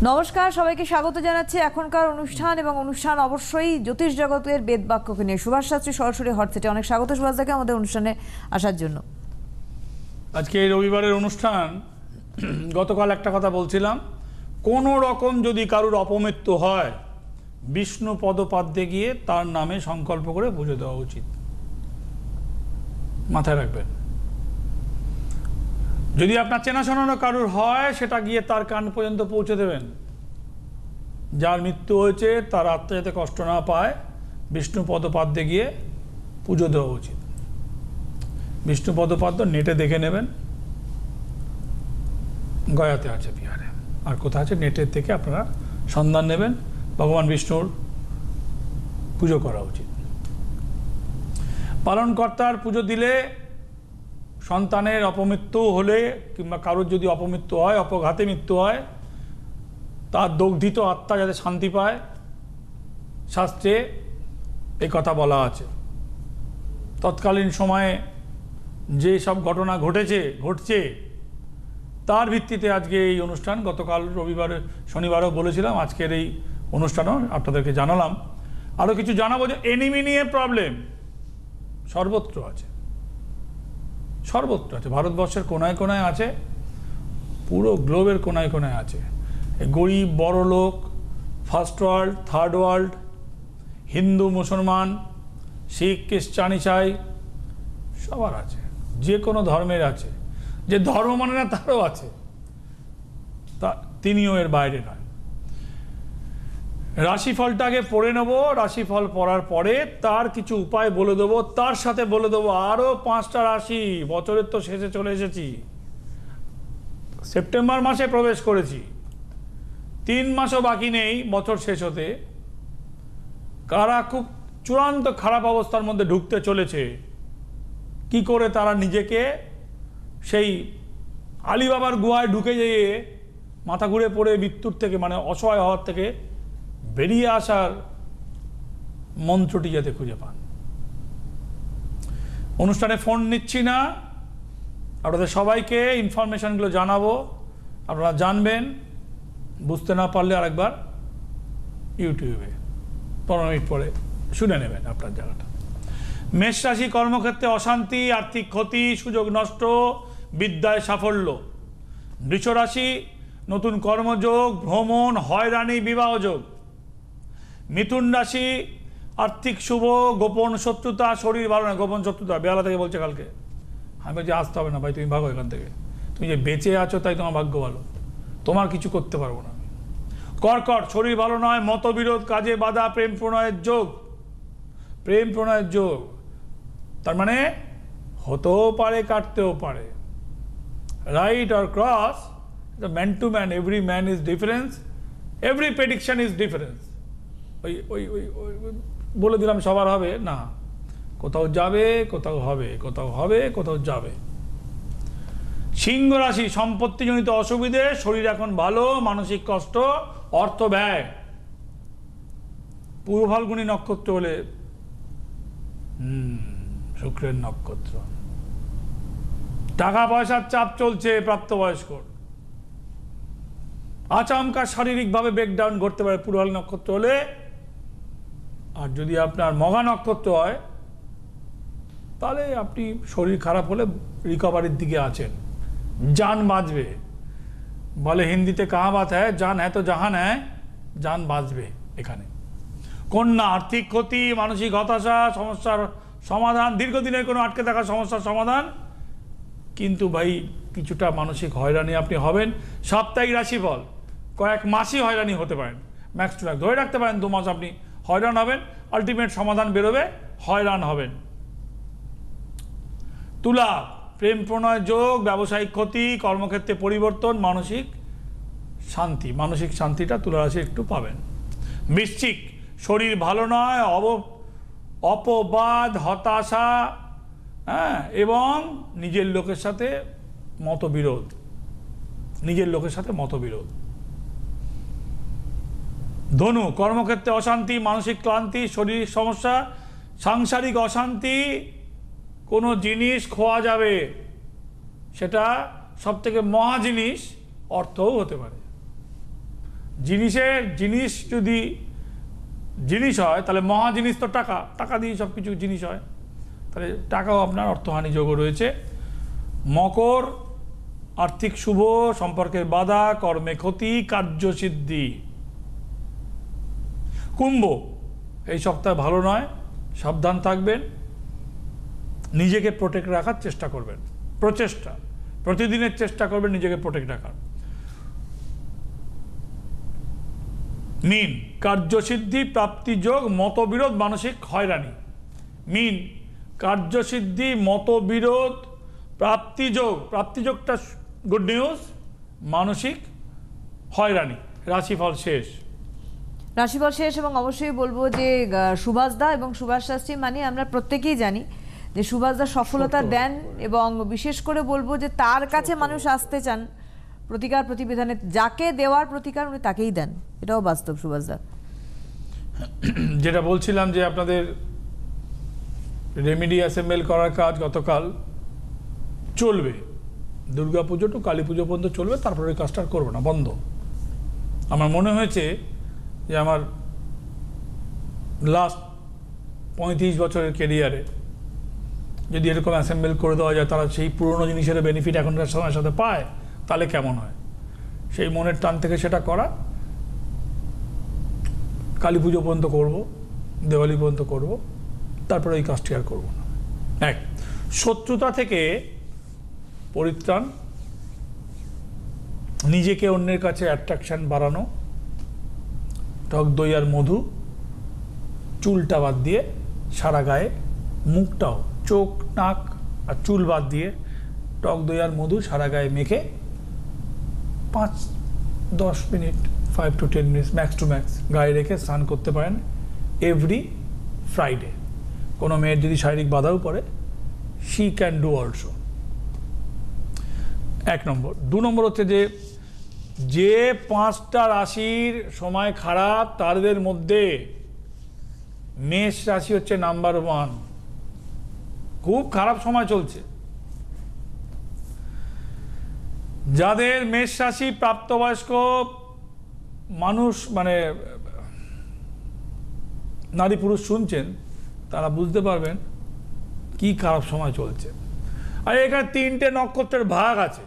নমস্কার, সবাইকে স্বাগত জানাচ্ছি এখনকার অনুষ্ঠান এবং অনুষ্ঠান অবশ্যই জ্যোতিষ জগতের বেদবাক্যকে নিয়ে। সুভাষ শাস্ত্রী সরাসরি হটসেটে অনেক স্বাগত সুভাষদাকে আমাদের অনুষ্ঠানে আসার জন্য। আজকে এই রবিবারের অনুষ্ঠান, গতকাল একটা কথা বলছিলাম, কোনো রকম যদি কারুর অপমৃত্যু হয় বিষ্ণু পদপাদ্যে গিয়ে তার নামে সংকল্প করে পুজো দেওয়া উচিত, মাথায় রাখবেন। যদি আপনার চেনাশোনানো কারুর হয় সেটা গিয়ে তার কান পর্যন্ত পৌঁছে দেবেন। যার মৃত্যু হয়েছে তার আত্মা যাতে কষ্ট না পায় বিষ্ণু পদপাদ্যে গিয়ে পুজো দেওয়া উচিত। বিষ্ণু পদপাদ্য নেটে দেখে নেবেন, গয়াতে আছে বিহারে, আর কোথায় আছে নেটের থেকে আপনারা সন্ধান নেবেন। ভগবান বিষ্ণুর পুজো করা উচিত। পালনকর্তার পুজো দিলে সন্তানের অপমৃত্যু হলে কিংবা কারোর যদি অপমৃত্যু হয়, অপঘাতে মৃত্যু হয়, তার দগ্ধিত আত্মা যাতে শান্তি পায়, শাস্ত্রে এই কথা বলা আছে। তৎকালীন সময়ে যে সব ঘটনা ঘটছে তার ভিত্তিতে আজকে এই অনুষ্ঠান। গতকাল শনিবারও বলেছিলাম, আজকের এই অনুষ্ঠানও আপনাদেরকে জানালাম। আরও কিছু জানাবো যে এনিমি নিয়ে প্রবলেম সর্বত্র আছে, ভারতবর্ষের কোনায় কোনায় আছে, পুরো গ্লোবের কোনায় কোনায় আছে। গরিব বড় লোক, first world, third world, Hindu মুসলমান, শিখ খ্রিস্টান ইসাই সবার আছে, যে কোনো ধর্মের আছে। যে ধর্ম মানে না তারও আছে, তা তিনিও এর বাইরে নয়। রাশিফলটাকে পড়ে নেব, রাশিফল পড়ার পরে তার কিছু উপায় বলে দেবো, তার সাথে বলে দেবো আরও 5টা রাশি। বছরের তো শেষে চলে এসেছি, সেপ্টেম্বর মাসে প্রবেশ করেছি, 3 মাসও বাকি নেই বছর শেষ হতে। কারা খুব চূড়ান্ত খারাপ অবস্থার মধ্যে ঢুকতে চলেছে, কি করে তারা নিজেকে সেই আলিবাবার গুহায় ঢুকে যেয়ে মাথা ঘুরে পড়ে মৃত্যুর থেকে, মানে অসহায় হওয়ার থেকে বেরিয়ে আসার মন্ত্রটি যাতে খুঁজে পান। অনুষ্ঠানে ফোন নিচ্ছি না, আপনাদের সবাইকে ইনফরমেশনগুলো জানাবো, আপনারা জানবেন। বুঝতে না পারলে আরেকবার ইউটিউবে 15 মিনিট পরে শুনে নেবেন আপনার জায়গাটা। মেষ রাশি, কর্মক্ষেত্রে অশান্তি, আর্থিক ক্ষতি, সুযোগ নষ্ট, বিদ্যায় সাফল্য। বৃষ রাশি, নতুন কর্মযোগ, ভ্রমণ, হয়রানি, বিবাহযোগ। মিথুন রাশি, আর্থিক শুভ, গোপন শত্রুতা, শরীর ভালো না, গোপন শত্রুতা। বেলা থেকে বলছে কালকে, আমি বলছি আসতে হবে না ভাই, তুমি ভাগো এখান থেকে, তুমি যে বেঁচে আছো তাই তোমার ভাগ্য ভালো, তোমার কিছু করতে পারবো না। কর্কট, শরীর ভালো নয়, মতবিরোধ, কাজে বাধা, প্রেম প্রণয়ের যোগ। তার মানে হতেও পারে, কাটতেও পারে। Right or cross, man to man, every man is difference, every prediction is difference. ওই বলে দিলাম সবার হবে না, কোথাও যাবে, কোথাও হবে, কোথাও হবে, কোথাও যাবে। সিংহ রাশি, সম্পত্তিজনিত অসুবিধে, শরীর এখন ভালো, মানসিক কষ্ট, অর্থ ব্যয়। পূর্ব ফাল্গুনী নক্ষত্র হলে শুক্রের নক্ষত্র, টাকা পয়সার চাপ চলছে প্রাপ্তবয়স্ক। আচমকা শারীরিকভাবে ব্রেকডাউন ঘটতে পারে পূর্ব ফাল্গুনী নক্ষত্র হলে। আর যদি আপনার মঘা নক্ষত্র হয় তাহলে আপনি শরীর খারাপ হলে রিকভারির দিকে আছেন, জান বাঁচবে। বলে হিন্দিতে কাহাবাত হ্যায়, জান হ্যায় তো জাহান হ্যায়, জান বাঁচবে এখানে। কন্যা, আর্থিক ক্ষতি, মানসিক হতাশা, সমস্যার সমাধান, দীর্ঘদিনের কোনো আটকে থাকা সমস্যার সমাধান, কিন্তু ভাই কিছুটা মানসিক হয়রানি আপনি হবেন। সাপ্তাহিক রাশিফল, কয়েক মাসই হয়রানি হতে পারেন, ম্যাক্স টু ম্যাক্স ধরে রাখতে পারেন 2 মাস আপনি হয়রান হবেন, আলটিমেট সমাধান বেরোবে, হয়রান হবেন। তুলা, প্রেম প্রণয় যোগ, ব্যবসায়িক ক্ষতি, কর্মক্ষেত্রে পরিবর্তন, মানসিক শান্তিটা তুলা রাশি একটু পাবেন। বৃশ্চিক, শরীর ভালো নয়, অপবাদ, হতাশা, এবং নিজের লোকের সাথে মতবিরোধ। ধনু, কর্মক্ষেত্রে অশান্তি, মানসিক ক্লান্তি, শরীর সমস্যা, সাংসারিক অশান্তি, কোনো জিনিস খোয়া যাবে, সেটা সব থেকে মহা জিনিস অর্থও হতে পারে। জিনিস যদি জিনিস হয় তাহলে মহা জিনিস তো টাকা, টাকা দিয়ে সব কিছু জিনিস হয়, তাহলে টাকাও আপনার অর্থহানি যোগও রয়েছে। মকর, আর্থিক শুভ, সম্পর্কের বাধা, কর্মে ক্ষতি, কার্যসিদ্ধি। কুম্ভ, এই সপ্তাহে ভালো নয়, সাবধান থাকবেন, নিজেকে প্রোটেক্ট রাখার চেষ্টা করবেন, প্রতিদিনের চেষ্টা করবেন নিজেকে প্রোটেক্ট রাখার। মীন, কার্যসিদ্ধি, প্রাপ্তিযোগ, মতবিরোধ, মানসিক হয়রানি। মীন, কার্যসিদ্ধি, মতবিরোধ, প্রাপ্তিযোগটা গুড নিউজ, মানসিক হয়রানি। রাশিফল শেষ। রাশিফল শেষ এবং অবশ্যই বলবো যে সুভাষ দা এবং সুভাষ শাস্ত্রী মানে আমরা প্রত্যেকেই জানি যে সুভাষ দা সফলতা দেন, এবং বিশেষ করে বলবো যে তার কাছে মানুষ আসতে চান প্রতিকার প্রতিবিধানে, যাকে দেওয়ার প্রতিকার উনি তাকেই দেন, এটাও বাস্তব সুভাষ দা। যেটা বলছিলাম যে আপনাদের রেমিডি অ্যাসেম্বল করার কাজ গতকাল চলবে, দুর্গাপুজো টু কালী পুজো পর্যন্ত চলবে, তারপরে ওই কাজটা করবো না, বন্ধ। আমার মনে হয়েছে যে আমার লাস্ট 35 বছরের কেরিয়ারে যদি এরকম অ্যাসেম্বল করে দেওয়া যায়, তারা সেই পুরনো জিনিসের বেনিফিট এখনকার সময়ের সাথে পায়, তাহলে কেমন হয়। সেই মনের টান থেকে সেটা করা, কালী পুজো পর্যন্ত করবো, দেওয়ালি পর্যন্ত করব, তারপরে এই কাজটি আর করবো না। এক, শত্রুতা থেকে পরিত্রাণ, নিজেকে অন্যের কাছে অ্যাট্রাকশন বাড়ানো, টক দই আর মধু, চুলটা বাদ দিয়ে সারা গায়ে, মুখটাও, চোখ, নাক আর চুল বাদ দিয়ে টক দই আর মধু সারা গায়ে মেখে 5-10 minute, 5 to 10 minutes max to max গায়ে রেখে স্নান করতে পারেন এভরি ফ্রাইডে। কোনো মেয়ের যদি শারীরিক বাধাও পড়ে, শি ক্যান ডু অলসো। 1 নম্বর। 2 নম্বর হচ্ছে যে 5টা রাশির সময় খারাপ, তাদের মধ্যে মেষ রাশি হচ্ছে নাম্বার 1। খুব খারাপ সময় চলছে। যাদের মেষ রাশি প্রাপ্তবয়স্ক মানুষ, মানে নারী পুরুষ শুনছেন, তারা বুঝতে পারবেন কি খারাপ সময় চলছে। আর এখানে 3টে নক্ষত্রের ভাগ আছে।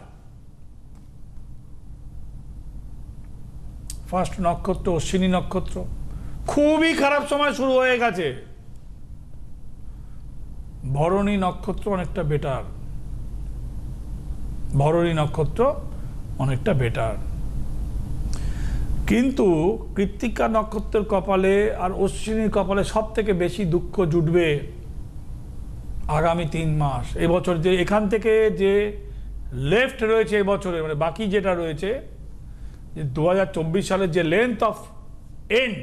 ফার্স্ট নক্ষত্র অশ্বিনী নক্ষত্র, খুবই খারাপ সময় শুরু হয়ে গেছে। ভরণী নক্ষত্র অনেকটা বেটার, ভরণী নক্ষত্র অনেকটা বেটার। কিন্তু কৃত্তিকা নক্ষত্রের কপালে আর অশ্বিনীর কপালে সব থেকে বেশি দুঃখ জুটবে আগামী 3 মাস। এবছর যে এখান থেকে যে লেফট রয়েছে এবছরে, মানে বাকি যেটা রয়েছে, যে 2024 সালের যে লেন্থ অফ এন্ড,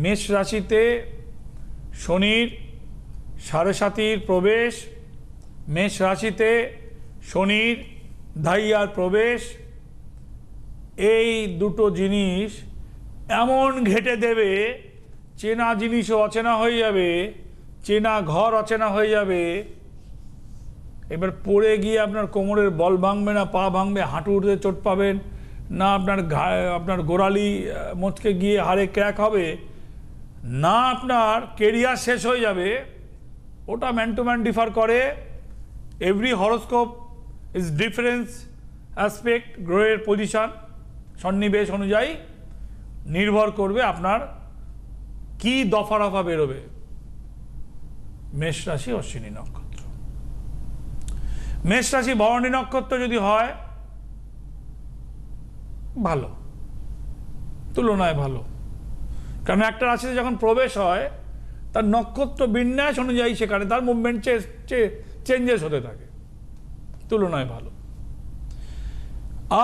মেষ রাশিতে শনির 7.5 প্রবেশ, মেষ রাশিতে শনির ধাইয়ার প্রবেশ, এই দুটো জিনিস এমন ঘেটে দেবে, চেনা জিনিসও অচেনা হয়ে যাবে, চেনা ঘর অচেনা হয়ে যাবে। এবার পড়ে গিয়ে আপনার কোমরের বল ভাঙবে না, পা ভাঙবে, হাঁটুতে চোট পাবেন না, আপনার গোড়ালি মচকে গিয়ে হাড়ে ক্র্যাক হবে না, আপনার কেরিয়ার শেষ হয়ে যাবে। ওটা ম্যান টু ম্যান ডিফার করে। Every horoscope is difference aspect, গ্রহের পজিশন সন্নিবেশ অনুযায়ী নির্ভর করবে আপনার কি দফা রফা বেরোবে। মেষ রাশি অশ্বিনী নক্ষত্র, মেষ রাশি ভরণী নক্ষত্র যদি হয় ভালো, তুলনায় ভালো। কারণ একটা রাশিতে যখন প্রবেশ হয়, তার নক্ষত্র বিন্যাস অনুযায়ী সেখানে তার মুভমেন্ট চেঞ্জেস হতে থাকে, তুলনায় ভালো।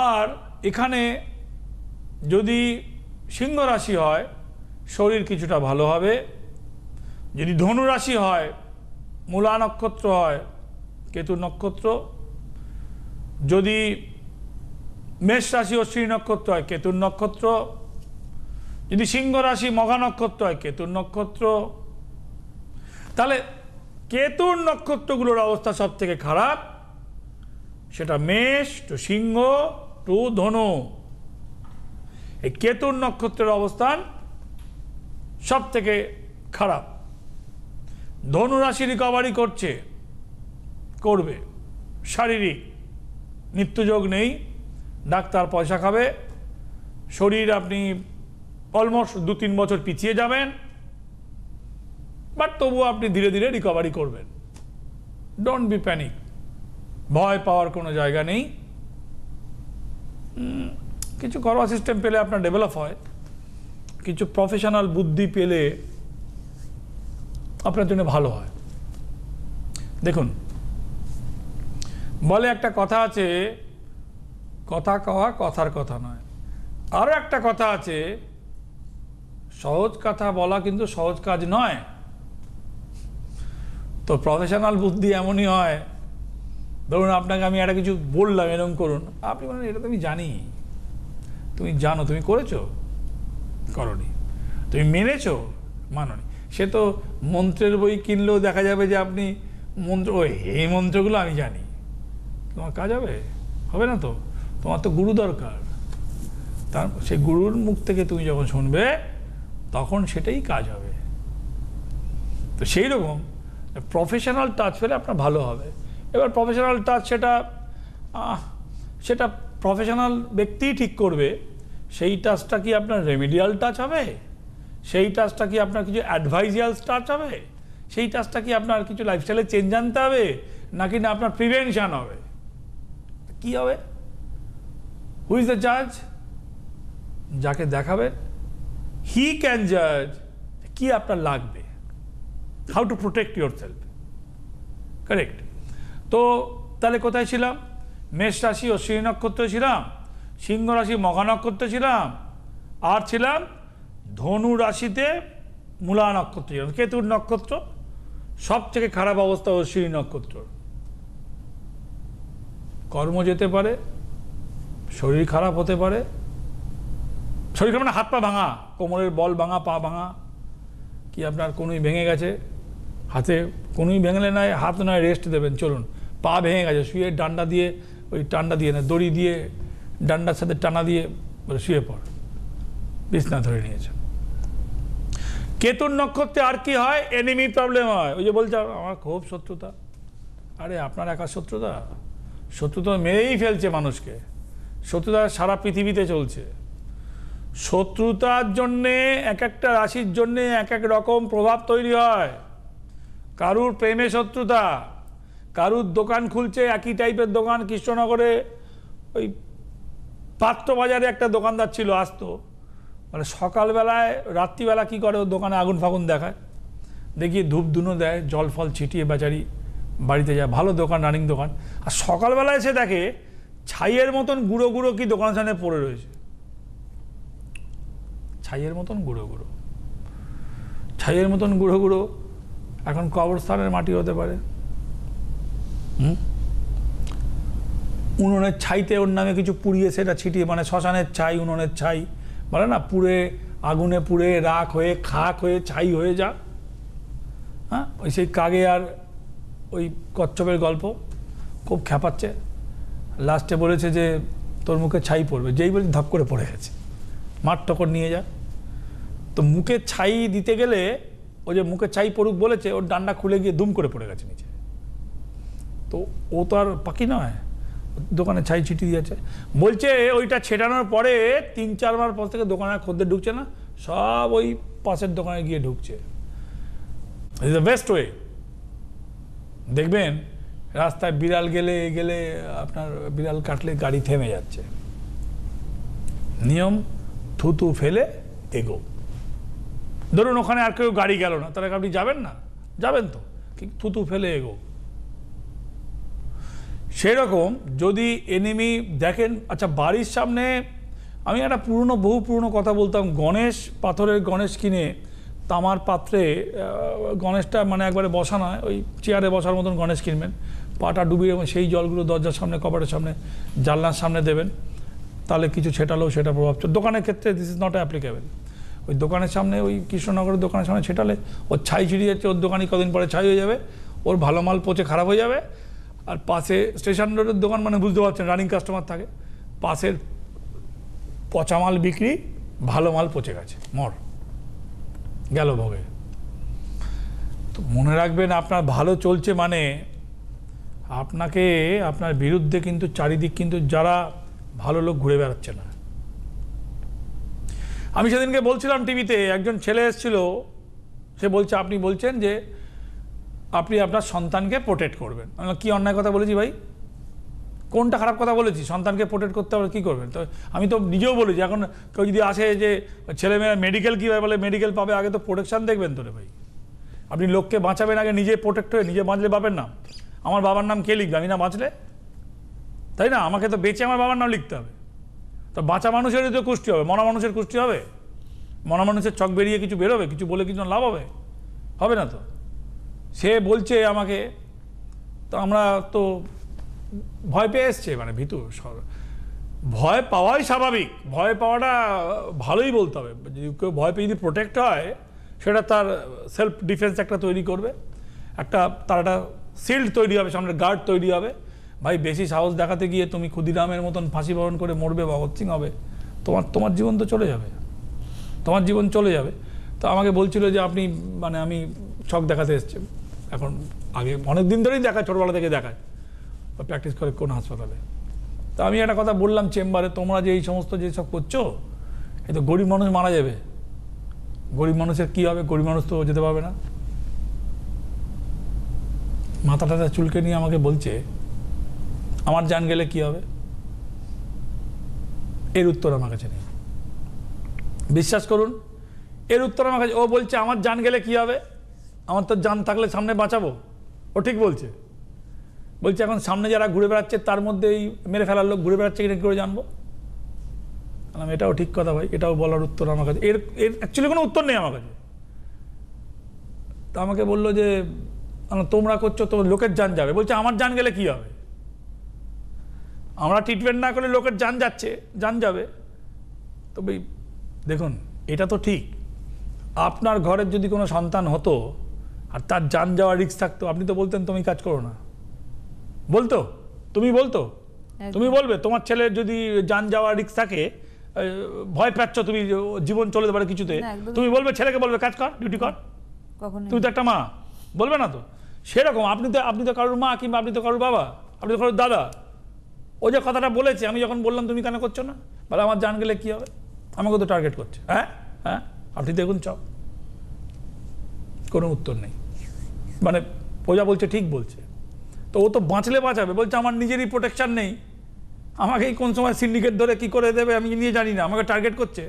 আর এখানে যদি সিংহ রাশি হয়, শরীর কিছুটা ভালো হবে। যদি ধনু রাশি হয়, মূলা নক্ষত্র হয়, কেতু নক্ষত্র। যদি মেষ রাশি অশ্বিনী নক্ষত্র হয়, কেতুর নক্ষত্র। যদি সিংহ রাশি মঘা নক্ষত্র হয়, কেতুর নক্ষত্র। তাহলে কেতুর নক্ষত্রগুলোর অবস্থা সব থেকে খারাপ, সেটা মেষ টু সিংহ টু ধনু। এই কেতুর নক্ষত্রের অবস্থান সব থেকে খারাপ। ধনু রাশি রিকভারি করবে, শারীরিক মৃত্যুযোগ নেই, ডাক্তার পয়সা খাবে, শরীর আপনি অলমোস্ট 2-3 বছর পিছিয়ে যাবেন, বাট তবুও আপনি ধীরে ধীরে রিকভারি করবেন। ডোন্ট বি প্যানিক, ভয় পাওয়ার কোনো জায়গা নেই। কিছু ঘরোয়া সিস্টেম পেলে আপনার ডেভেলপ হয়, কিছু প্রফেশনাল বুদ্ধি পেলে আপনার জন্য ভালো হয়। দেখুন, বলে একটা কথা আছে, কথা কওয়া কথার কথা নয়। আরও একটা কথা আছে, সহজ কথা বলা কিন্তু সহজ কাজ নয়। তো প্রফেশনাল বুদ্ধি এমনই হয়, ধরুন আপনাকে আমি একটা কিছু বললাম এরকম করুন, আপনি বলেন এটা তো আমি জানি, তুমি জানো, তুমি করেছো, করনি, তুমি মেনেছো, মানোনি। সে তো মন্ত্রের বই কিনলেও দেখা যাবে যে আপনি মন্ত্র, এই মন্ত্রগুলো আমি জানি, তোমার কাজ হবে না তো, তোমার তো গুরু দরকার। তার সেই গুরুর মুখ থেকে তুমি যখন শুনবে তখন সেটাই কাজ হবে। তো সেই রকম প্রফেশনাল টাচ পেলে আপনার ভালো হবে। এবার প্রফেশনাল টাচ সেটা প্রফেশনাল ব্যক্তিই ঠিক করবে, সেই টাচটা কি আপনার রেমিডিয়াল টাচ হবে, সেই টাচটা কি আপনার কিছু অ্যাডভাইজিয়াল টাচ হবে, সেই টাচটা কি আপনার কিছু লাইফস্টাইলে চেঞ্জ আনতে হবে, নাকি না আপনার প্রিভেনশন হবে, কি হবে? হু ইজ দ্য জাজ? যাকে দেখাবেন হি ক্যান জাজ কি আপনার লাগবে, how to protect your self. Correct. তো তাহলে কোথায় ছিলাম? মেষ রাশি অশ্বিনী নক্ষত্রে ছিলাম, সিংহ রাশি মঘা নক্ষত্রে ছিলাম, আর ছিলাম ধনু রাশিতে মূলা নক্ষত্র ছিলাম। কেতুর নক্ষত্র সব থেকে খারাপ অবস্থা অশ্বিনী নক্ষত্র। কর্ম যেতে পারে, শরীর খারাপ হতে পারে, শরীর খারাপ মানে হাত পা ভাঙা, কোমরের বল ভাঙা, পা ভাঙা, কি আপনার কনুই ভেঙে গেছে, হাতে কনুই ভেঙলে নয়, হাত নয় রেস্ট দেবেন, চলুন, পা ভেঙে গেছে, শুয়ে ডান্ডা দিয়ে, ওই ডান্ডা দিয়ে না, দড়ি দিয়ে ডান্ডার সাথে টানা দিয়ে বলে শুয়ে পড়, বিছনা ধরে নিয়েছে। কেতুর নক্ষত্রে আর কি হয়? এনিমি প্রবলেম হয়। ওই যে বলছে আমার খুব শত্রুতা, আরে আপনার একা শত্রুতা? শত্রুতা মেরেই ফেলছে মানুষকে, শত্রুতা সারা পৃথিবীতে চলছে। শত্রুতার জন্যে এক একটা রাশির জন্যে এক এক রকম প্রভাব তৈরি হয়। কারুর প্রেমে শত্রুতা, কারুর দোকান খুলছে, একই টাইপের দোকান। কৃষ্ণনগরে ওই পাত্রবাজারে একটা দোকানদার ছিল, আসতো, মানে সকালবেলায় রাত্রিবেলা কি করে, ওর দোকানে আগুন ফাগুন দেখায়, দেখিয়ে ধূপ ধুনো দেয়, জল ফল ছিটিয়ে বেচারি বাড়িতে যায়। ভালো দোকান, রানিং দোকান। আর সকালবেলায় এসে দেখে ছাইয়ের মতন গুঁড়ো গুঁড়ো কি দোকানের সামনে পড়ে রয়েছে, ছাইয়ের মতন গুঁড়ো গুঁড়ো, ছাইয়ের মতন গুঁড়ো গুঁড়ো। এখন কবরস্থানের মাটি হতে পারে, উনুনের ছাইতে ওর নামে কিছু পুড়িয়ে সেটা ছিটিয়ে, মানে শ্মশানের ছাই, উনুনের ছাই বলে না, পুড়ে আগুনে পুড়ে রাখ হয়ে খাক হয়ে ছাই হয়ে যা। হ্যাঁ, ওই সেই কাগে আর ওই কচ্ছপের গল্প খুব খ্যাপাচ্ছে। লাস্টে বলেছে যে তোর মুখে ছাই পড়বে, যেই বলে ধপ করে পড়ে গেছে, মাঠ টকর নিয়ে যা। তো মুখে ছাই দিতে গেলে ও যে মুখে ছাই পড়ুক বলেছে, ওর ডান্ডা খুলে গিয়ে দুম করে পড়ে গেছে নিচে। তো ও তো আর পাখি নয়, দোকানে ছাই ছিটি দিয়েছে। বলছে ওইটা ছেটানোর পরে 3-4 বার পর থেকে দোকানে খদ্দের ঢুকছে না, সব ওই পাশের দোকানে গিয়ে ঢুকছে। Is the best way. দেখবেন রাস্তায় বিড়াল গেলে আপনার বিড়াল কাটলে গাড়ি থেমে যাচ্ছে। নিয়ম, থুতু ফেলে এগো। ধরুন ওখানে আর কেউ গাড়ি গেল না, তাহলে আপনি যাবেন না? যাবেন তো, থুতু ফেলে এগো। সেরকম যদি এনিমি দেখেন, আচ্ছা বাড়ির সামনে আমি একটা বহু পুরনো কথা বলতাম, গণেশ, পাথরের গণেশ কিনে তামার পাত্রে গণেশটা মানে একবারে বসা নয়, ওই চেয়ারে বসার মতন গণেশ কিনবেন, পাটা ডুবিয়ে এবং সেই জলগুলো দরজার সামনে, কপাটের সামনে, জানলার সামনে দেবেন, তাহলে কিছু ছেটালেও সেটা প্রভাব। দোকানের ক্ষেত্রে দিস ইজ নট অ্যাপ্লিকেবল। ওই দোকানের সামনে, ওই কৃষ্ণনগরের দোকানের সামনে ছেটালে ওর ছাই ছিটিয়ে যাচ্ছে, ওর দোকানই কদিন পরে ছাই হয়ে যাবে, ওর ভালো মাল পচে খারাপ হয়ে যাবে। আর পাশে স্টেশন রোডের দোকান মানে বুঝতে পারছেন, রানিং কাস্টমার থাকে, পাশের পচা মাল বিক্রি, ভালো মাল পচে গেছে, মর গেল ভোগে। তো মনে রাখবেন, আপনার ভালো চলছে মানে আপনাকে, আপনার বিরুদ্ধে কিন্তু চারিদিক কিন্তু যারা ভালো লোক ঘুরে বেড়াচ্ছে না। আমি সেদিনকে বলছিলাম টিভিতে, একজন ছেলে এসেছিল, সে বলছে আপনি বলছেন যে আপনি আপনার সন্তানকে প্রোটেক্ট করবেন। আমি বললাম, কি অন্যায় কথা বলেছি ভাই? কোনটা খারাপ কথা বলেছি? সন্তানকে প্রোটেক্ট করতে হবে, কী করবেন? তো আমি তো নিজেও বলেছি, এখন কেউ যদি আসে যে ছেলেমেয়েরা মেডিকেল কীভাবে বলে মেডিকেল পাবে, আগে তো প্রোটেকশান দেখবেন তো রে ভাই। আপনি লোককে বাঁচাবেন, আগে নিজে প্রোটেক্ট হয়ে নিজে বাঁচলে বাপের নাম। আমার বাবার নাম কে লিখবে? আমি না বাঁচলে, তাই না? আমাকে তো বেঁচে আমার বাবার নাম লিখতে হবে। তো বাঁচা মানুষেরই তো কুষ্টি হবে, মরা মানুষের কুষ্টি হবে? মরা মানুষের চক বেরিয়ে কিছু বেরোবে? কিছু বলে কিছু লাভ হবে? হবে না তো। সে বলছে আমাকে, তো আমরা তো ভয় পেয়ে এসছে, মানে ভীতু। ভয় পাওয়াই স্বাভাবিক, ভয় পাওয়াটা ভালোই বলতে হবে। যদি কেউ ভয় পেয়ে যদি প্রোটেক্ট হয়, সেটা তার সেলফ ডিফেন্স একটা তৈরি করবে, তার একটা শিল্ড তৈরি হবে, সামনে গার্ড তৈরি হবে। ভাই বেশি সাহস দেখাতে গিয়ে তুমি ক্ষুদিরামের মতন ফাঁসি বরণ করে মরবে, ভগৎ সিং হবে, তোমার জীবন তো চলে যাবে, তোমার জীবন চলে যাবে। তো আমাকে বলছিল যে আপনি, মানে আমি শখ দেখাতে এসছি এখন, আগে অনেক দিন ধরেই দেখায়, ছোটোবেলা থেকে দেখায়, প্র্যাকটিস করে কোন হাসপাতালে। তো আমি একটা কথা বললাম চেম্বারে, তোমরা যে এই সমস্ত যেসব করছো, এ তো গরিব মানুষ মারা যাবে, গরিব মানুষের কি হবে? গরিব মানুষ তো যেতে পারবে না। মাথাটা চুলকে নিয়ে আমাকে বলছে আমার জান গেলে কি হবে? এর উত্তর আমার কাছে নেই, বিশ্বাস করুন, এর উত্তর আমার কাছে। ও বলছে আমার জান গেলে কি হবে? আমার তো জান থাকলে সামনে বাঁচাবো। ও ঠিক বলছে। বলছে এখন সামনে যারা ঘুরে বেড়াচ্ছে তার মধ্যেই মেরে ফেলার লোক ঘুরে বেড়াচ্ছে, কিনা করে জানবো? এটাও ঠিক কথা ভাই, এটাও বলার উত্তর আমার কাছে, এর অ্যাকচুয়ালি কোনো উত্তর নেই আমার কাছে। তা আমাকে বললো যে তোমরা করছো তো লোকের জান যাবে। বলছে আমার জান গেলে কি হবে? আমরা ট্রিটমেন্ট না করলে লোকের জান যাচ্ছে, জান যাবে। তবে দেখুন, এটা তো ঠিক, আপনার ঘরের যদি কোনো সন্তান হতো আর তার জান যাওয়ার রিস্ক থাকতো, আপনি তো বলতেন তুমি কাজ করো না, বলতো? তুমি বলতো? তুমি বলবে তোমার ছেলের যদি জান যাওয়ার রিস্ক থাকে, ভয় পাচ্ছ তুমি, জীবন চলে যেতে পারে কিছুতে, তুমি বলবে ছেলেকে, বলবে কাজ কর, ডিউটি কর? তুমি তো একটা মা, বলবে না তো? সেরকম আপনি তো কারোর মা, কিংবা আপনি তো কারোর বাবা, আপনি তো কারোর দাদা। ও যে কথাটা বলেছে, আমি যখন বললাম তুমি কেন করছো না, বলে আমার জান গেলে কি হবে? আমাকে তো টার্গেট করছে। হ্যাঁ হ্যাঁ, আপনি দেখুন চপ, কোনো উত্তর নেই। মানে প্রজা বলছে ঠিক বলছে, তো ও তো বাঁচলে বাঁচাবে, বলছে আমার নিজেরই প্রোটেকশন নেই, আমাকেই কোন সময় সিন্ডিকেট ধরে কি করে দেবে আমি নিয়ে জানি না, আমাকে টার্গেট করছে,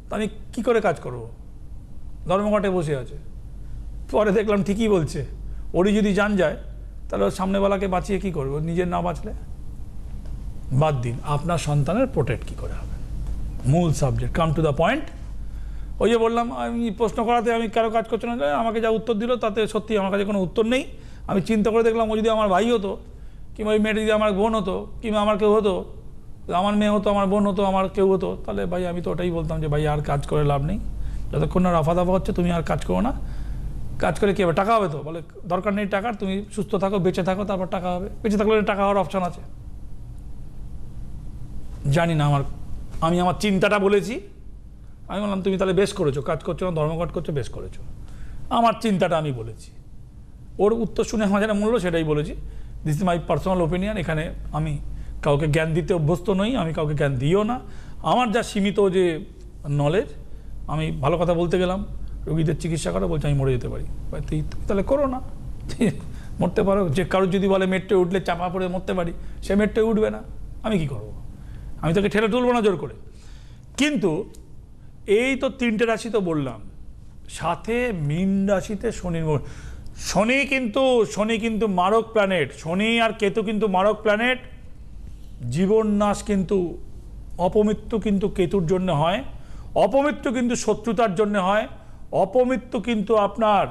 তো আমি কি করে কাজ করব? ধর্মঘটে বসে আছে। পরে দেখলাম ঠিকই বলছে, ওরই যদি জান যায় তাহলে ওর সামনেবেলাকে বাঁচিয়ে কি করবে? নিজের না বাঁচলে? বাদ দিন, আপনার সন্তানের প্রোটেক্ট কি করে হবে, মূল subject, come to the point. ওই যে বললাম, আমি প্রশ্ন করাতে আমি কারো কাজ করছি না, আমাকে যা উত্তর দিল তাতে সত্যি আমার কাছে কোনো উত্তর নেই। আমি চিন্তা করে দেখলাম, ও যদি আমার ভাই হতো, কিংবা ওই মেয়েটা যদি আমার বোন হতো, কিংবা আমার কেউ হতো, আমার মেয়ে হতো, আমার বোন হতো, আমার কেউ হতো, তাহলে ভাই আমি তো ওটাই বলতাম যে ভাই আর কাজ করে লাভ নেই, যতক্ষণ না রফা দফা হচ্ছে তুমি আর কাজ করো না। কাজ করে কী হবে? টাকা হবে তো? বলে দরকার নেই টাকার, তুমি সুস্থ থাকো, বেঁচে থাকো, তারপর টাকা হবে। বেঁচে থাকলে টাকা হওয়ার অপশান আছে। জানি না, আমি আমার চিন্তাটা বলেছি। আমি বললাম তুমি তাহলে বেশ করেছো, কাজ করছো না, ধর্মঘট করছো, বেশ করেছো। আমার চিন্তাটা আমি বলেছি, ওর উত্তর শুনে আমার যেটা মূল্য সেটাই বলেছি। This is my personal opinion. এখানে আমি কাউকে জ্ঞান দিতে অভ্যস্ত নই, আমি কাউকে জ্ঞান দিও না। আমার যা সীমিত যে নলেজ, আমি ভালো কথা বলতে গেলাম, রোগীদের চিকিৎসা করো, বলছে আমি মরে যেতে পারি। তুমি তাহলে করো না, মরতে পারো। যে কারোর যদি বলে মেট্রোয় উঠলে চাপা পড়ে মরতে পারি, সে মেট্রোয় উঠবে না, আমি কি করব? আমি তোকে ঠেলে তুলবো না জোর করে। কিন্তু এই তো 3টে রাশি তো বললাম, সাথে মীন রাশিতে শনি কিন্তু মারক প্ল্যানেট। শনি আর কেতু কিন্তু মারক প্ল্যানেট। জীবন নাশ কিন্তু, অপমৃত্যু কিন্তু কেতুর জন্য হয়, অপমৃত্যু কিন্তু শত্রুতার জন্য হয়, অপমৃত্যু কিন্তু আপনার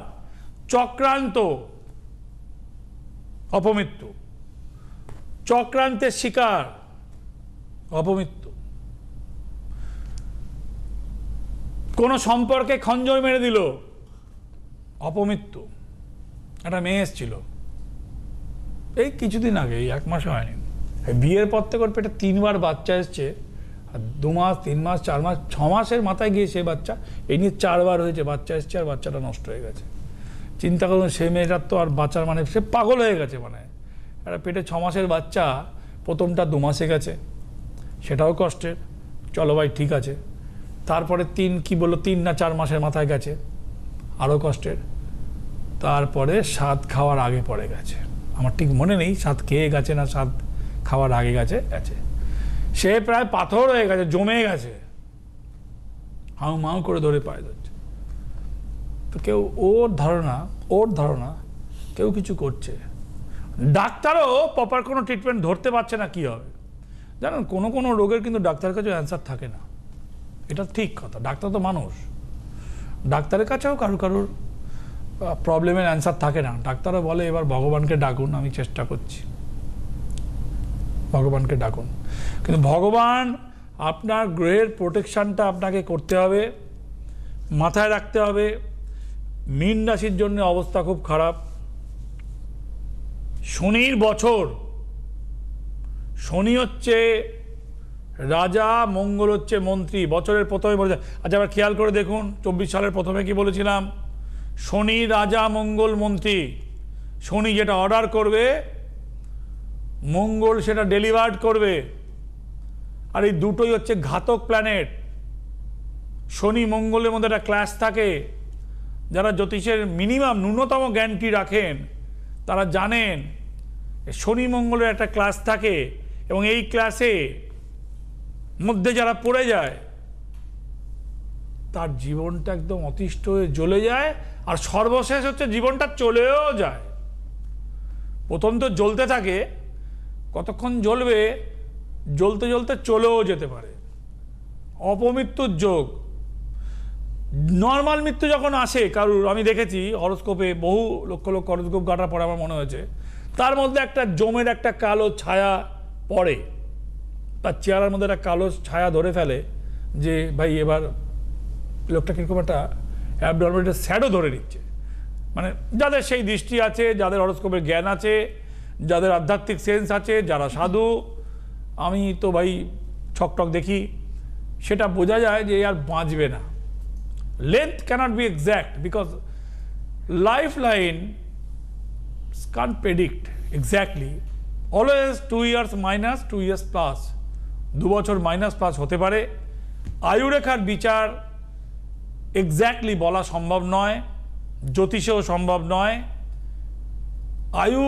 চক্রান্ত, অপমৃত্যু চক্রান্তের শিকার, অপমৃত্যু। কোন সম্পর্কে খঞ্জর মেরে দিল, অপমৃত্যু। একটা মেয়ে এসেছিল এই কিছুদিন আগে, এই 1 মাস হয়নি, বিয়ের পর থেকে ওর পেটে 3বার বাচ্চা এসছে, আর 2 মাস 3 মাস 4 মাস 6 মাসের মাথায় গিয়ে সে বাচ্চা এই নিয়ে 4 বার হয়েছে, বাচ্চা এসছে আর বাচ্চাটা নষ্ট হয়ে গেছে। চিন্তা করুন, সে মেয়েটার তো আর বাচ্চার মানে সে পাগল হয়ে গেছে। মানে একটা পেটে 6 মাসের বাচ্চা, প্রথমটা 2 মাসে গেছে, সেটাও কষ্টের। চলো ভাই ঠিক আছে। তারপরে 3 না 4 মাসের মাথায় গেছে, আরও কষ্টের। তারপরে 7 খাওয়ার আগে পড়ে গেছে, আমার ঠিক মনে নেই 7 খেয়ে গেছে না 7 খাওয়ার আগে গেছে। সে প্রায় পাথর হয়ে গেছে, জমে গেছে, হাউ মাউ করে ধরে পায়ে যাচ্ছে। তো কেউ ওর ধারণা কেউ কিছু করছে, ডাক্তারও প্রপার কোনো ট্রিটমেন্ট ধরতে পারছে না। কি হবে জানেন, কোনো রোগের কিন্তু ডাক্তারের কাছেও অ্যান্সার থাকে না, এটা ঠিক কথা। ডাক্তার তো মানুষ, ডাক্তারের কাছেও কারোর প্রবলেমের অ্যান্সার থাকে না। ডাক্তারও বলে এবার ভগবানকে ডাকুন, আমি চেষ্টা করছি, ভগবানকে ডাকুন। কিন্তু ভগবান আপনার গ্রহের প্রোটেকশনটা আপনাকে করতে হবে, মাথায় রাখতে হবে। মীন রাশির জন্য অবস্থা খুব খারাপ। শনির বছর, শনি হচ্ছে রাজা, মঙ্গল হচ্ছে মন্ত্রী। বছরের প্রথমে বলে, আচ্ছা আবার খেয়াল করে দেখুন 24 সালের প্রথমে কি বলেছিলাম, শনি রাজা মঙ্গল মন্ত্রী। শনি যেটা অর্ডার করবে, মঙ্গল সেটা ডেলিভার্ড করবে। আর এই দুটোই হচ্ছে ঘাতক প্ল্যানেট। শনি মঙ্গলের মধ্যে একটা ক্লাস থাকে। যারা জ্যোতিষের ন্যূনতম জ্ঞানটি রাখেন তারা জানেন শনি মঙ্গলের একটা ক্লাস থাকে, এবং এই ক্লাসে মধ্যে যারা পড়ে যায় তার জীবনটা একদম অতিষ্ঠ হয়ে জ্বলে যায়, আর সর্বশেষ হচ্ছে জীবনটা চলেও যায়। প্রথম তো জ্বলতে থাকে, কতক্ষণ জ্বলবে, জ্বলতে জ্বলতে চলেও যেতে পারে। অপমৃত্যুর যোগ। নর্মাল মৃত্যু যখন আসে কারুর, আমি দেখেছি হরস্কোপে বহু লক্ষ হরস্কোপ কাটার পরে আমার মনে হয়েছে তার মধ্যে একটা জমের একটা কালো ছায়া পড়ে, তার চেহারার মধ্যে একটা কালো ছায়া ধরে ফেলে যে ভাই এবার লোকটা কীরকম একটা অ্যাবনর্মাল স্যাডও ধরে নিচ্ছে। মানে যাদের সেই দৃষ্টি আছে, যাদের হরস্কোপের জ্ঞান আছে, যাদের আধ্যাত্মিক সেন্স আছে, যারা সাধু, আমি তো ভাই ছকটক দেখি, সেটা বোঝা যায় যে আর বাঁচবে না। Length cannot be exact because lifeline can't predict exactly. Always 2 years minus, 2 years plus. 2 বছর মাইনাস প্লাস হতে পারে। আয়ুরেখার বিচার এক্স্যাক্টলি বলা সম্ভব নয়, জ্যোতিষেও সম্ভব নয়। আয়ু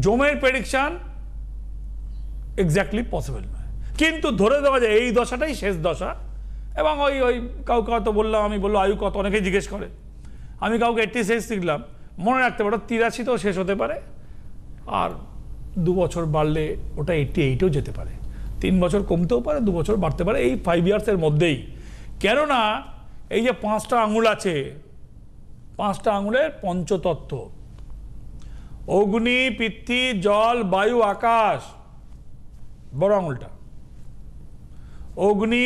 জমের প্রেডিকশন এক্স্যাক্টলি পসিবল নয়, কিন্তু ধরে দেওয়া যায় এই দশাটাই শেষ দশা। এবং ওই কাউকে হয়তো বললাম, আমি বললো আয়ু কত, অনেকেই জিজ্ঞেস করে। আমি কাউকে 86 শিখলাম, মনে রাখতে পারো 83তেও শেষ হতে পারে, আর 2 বছর বাড়লে ওটা 88ও যেতে পারে, 3 বছর কমতেও পারে, 2 বছর বাড়তে পারে, এই 5 ইয়ার্সের মধ্যেই। কেননা এই যে 5টা আঙুল আছে, 5টা আঙুলের পঞ্চতত্ত্ব, অগ্নি, পৃথ্বী, জল, বায়ু, আকাশ, বড় আঙুলটা অগ্নি,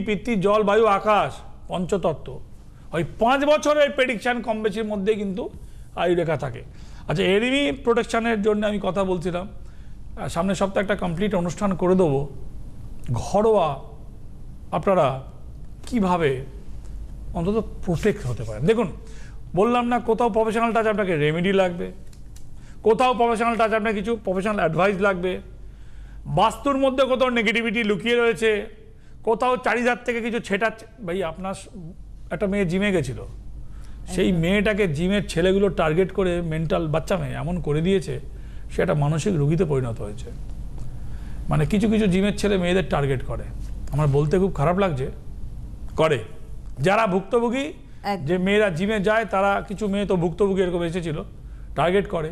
পৃথ্বী, জল, বায়ু, আকাশ, পঞ্চতত্ত্ব। ওই 5 বছরের প্রেডিকশান কম বেশির মধ্যে কিন্তু আয়ুরেখা থাকে। আচ্ছা, এনিমি প্রোটেকশানের জন্য আমি কথা বলছিলাম, সামনের সপ্তাহে একটা কমপ্লিট অনুষ্ঠান করে দেবো, ঘরোয়া আপনারা কিভাবে অন্তত প্রোটেক্ট হতে পারেন। দেখুন, বললাম না কোথাও প্রফেশনাল টাচ আপনাকে রেমেডি লাগবে, কোথাও প্রফেশনাল টাচ আপনার কিছু প্রফেশনাল অ্যাডভাইস লাগবে, বাস্তুর মধ্যে কোথাও নেগেটিভিটি লুকিয়ে রয়েছে, কোথাও চারিধার থেকে কিছু ছেটাচ্ছে। ভাই, আপনার একটা মেয়ে জিমে গেছিল, সেই মেয়েটাকে জিমের ছেলেগুলো টার্গেট করে, মেন্টাল বাচ্চা মেয়ে এমন করে দিয়েছে, সে একটা মানসিক রোগীতে পরিণত হয়েছে। মানে কিছু জিমের ছেলে মেয়েদের টার্গেট করে, আমার বলতে খুব খারাপ লাগছে, করে। যারা ভুক্তভোগী, যে মেয়েরা জিমে যায়, তারা কিছু মেয়ে তো ভুক্তভোগী এরকম এসেছিল, টার্গেট করে।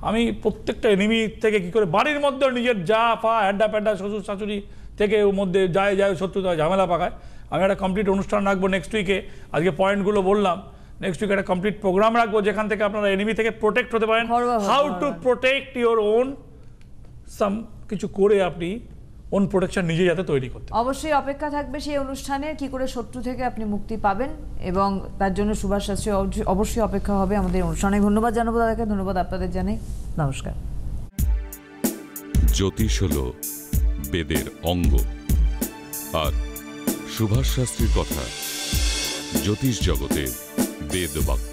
আমি প্রত্যেকটা এনিমি থেকে কি করে বাড়ির মধ্যে নিজের যা পা হ্যাড্ডা প্যাড্ডা শ্বশুর শাশুড়ি থেকে ওর মধ্যে যায় শত্রুতা ঝামেলা পাকায়। আমি একটা কমপ্লিট অনুষ্ঠান রাখবো নেক্সট উইকে, আজকে পয়েন্টগুলো বললাম, নেক্সট উইকে একটা কমপ্লিট প্রোগ্রাম রাখবো যেখান থেকে আপনারা এনিমি থেকে প্রোটেক্ট হতে পারেন, how to protect your own, some কিছু করে আপনি ওন প্রোটেকশন নিজে যাতে তৈরি করতে। অবশ্যই অপেক্ষা থাকবে সেই অনুষ্ঠানে, কি করে শত্রু থেকে আপনি মুক্তি পাবেন, এবং তার জন্য সুভাষ শাস্ত্রী অবশ্যই অপেক্ষা হবে আমাদের অনুষ্ঠানে। ধন্যবাদ জানাবো দাদাকে, ধন্যবাদ আপনাদের জানাই, নমস্কার। জ্যোতিষ হলো বেদের অঙ্গ। আর সুভাষ শাস্ত্রীর কথা জ্যোতিষ জগতে বেদ বাক্য।